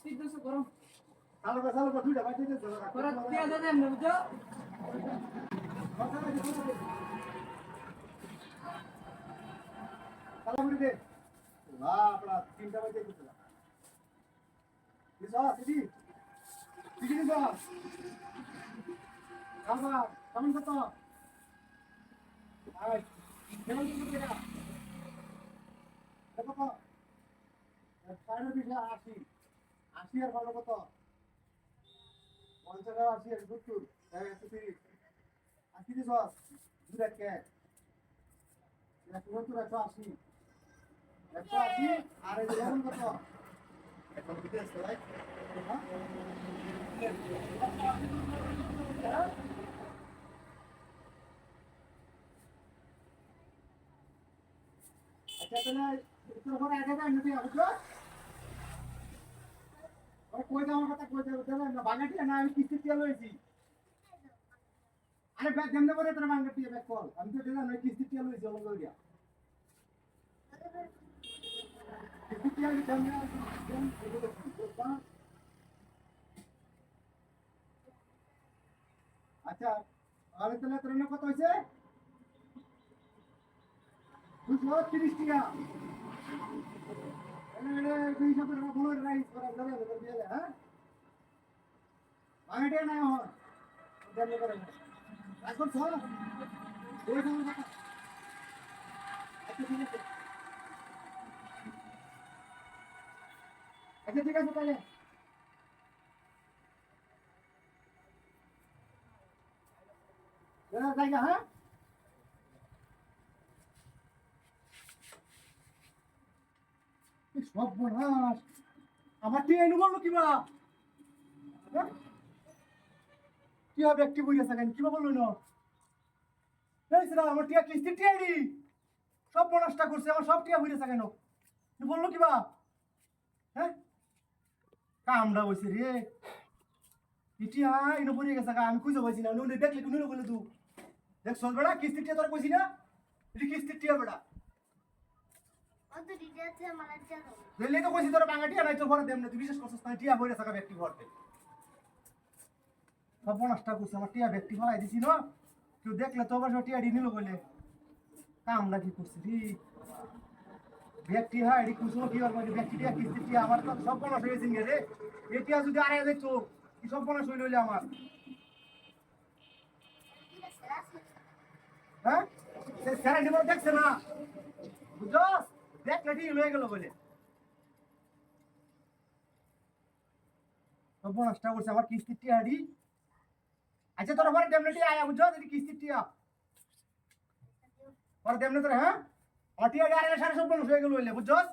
speed দোষ করো চালু করে দুইটা বাইতে দে করে দিয়া দে এমনি বুঝছো চালু করে দে বাহ আপনা তিনটা বাইতে দিতে না দিছো সিডি সিডি দিছো কামা কেমন কত আই কেমন কত এটা কত সাড়ে বিশ 80 80 আর ভালো কত 50 আর 80 আর 70 130 80 দিছো দুটা কে 170 180 180 আর এই যেমন কত এখন দিতে আছে ভাই আচ্ছা তাহলে তোর ঘরে আগে যাই না তুই বুঝছো ওই কই যাওয়ার কথা কই যাবে তাহলে না বাগাটি না আমি কিস্তি তেল হইছি আরে ব্যাগ দেমনে পরে তোর বাগাটি ব্যাগ কল আমি তো দিলাম না কিস্তি তেল হইছে বল গিয়া কিস্তি তেল দেমনে আচ্ছা আরে তাহলে তোর না কত হইছে 230 টাকা এনে দুই সপ্তাহ টাকা বড় রাইস করা যাবে তো দিয়ে হ্যাঁ বাগাটি না হয় দেমনে করে এখন সর ওই সময় কথা আচ্ছা ঠিক আছে তাহলে জায়গা হ্যাঁ সব বোনাস আমার টিয়া এনে বললো কিবা কি হবে একটি বই আছে কেন কিবা বললো না এই সেটা আমার টিয়া কিস্তি টিয়া রি সব বোনাসটা করছে আমার সব টিয়া বই আছে কেন বললো কিবা হ্যাঁ কামড়া বসে রে ইটিয়া ইনো পড়ে গেছে আমি খুঁজে পাইছি না উনি দেখলে কোন বলে তুই দেখ সল বেড়া কিস্তি টিয়া তোর কইছি না এটি কিস্তি টিয়া বেড়া অত ডিটেইলসে মারা যাও দিল্লি তো কইছি তোর বাঙা টিয়া নাই তোর ঘরে দেম না তুই বিশেষ করছিস না টিয়া বইরা থাকা ব্যক্তি ঘরতে সব বোনাসটা করছে আমার টিয়া ব্যক্তি ফলাই দিছি না কেউ দেখলে তো আবার টিয়া ডি নিল বলে কামড়া কি করছি রে ব্যক্তি হয় এটি কুসুম কি আর মানে ব্যক্তি টিয়া কিস্তি টিয়া আমার তো সব বোনাস হয়ে গেছে রে এই টিয়া যদি আরে দেখছো কি সব বোনাস হইল হইলে আমার হ্যাঁ সে স্যার নিবো দেখছে না বুঝছস দেখ লাঠি লয়ে গেল বলে সব বোনাসটা করছে আমার কিস্তি টিয়া ডি আচ্ছা তোর ঘরে ডেমনেটি আয়া বুঝছস এটি কিস্তি টিয়া পরে ডেমনে তোর হ্যাঁ অটিয়া গারে সারা সব বোনাস হয়ে গেল হইলে বুঝছস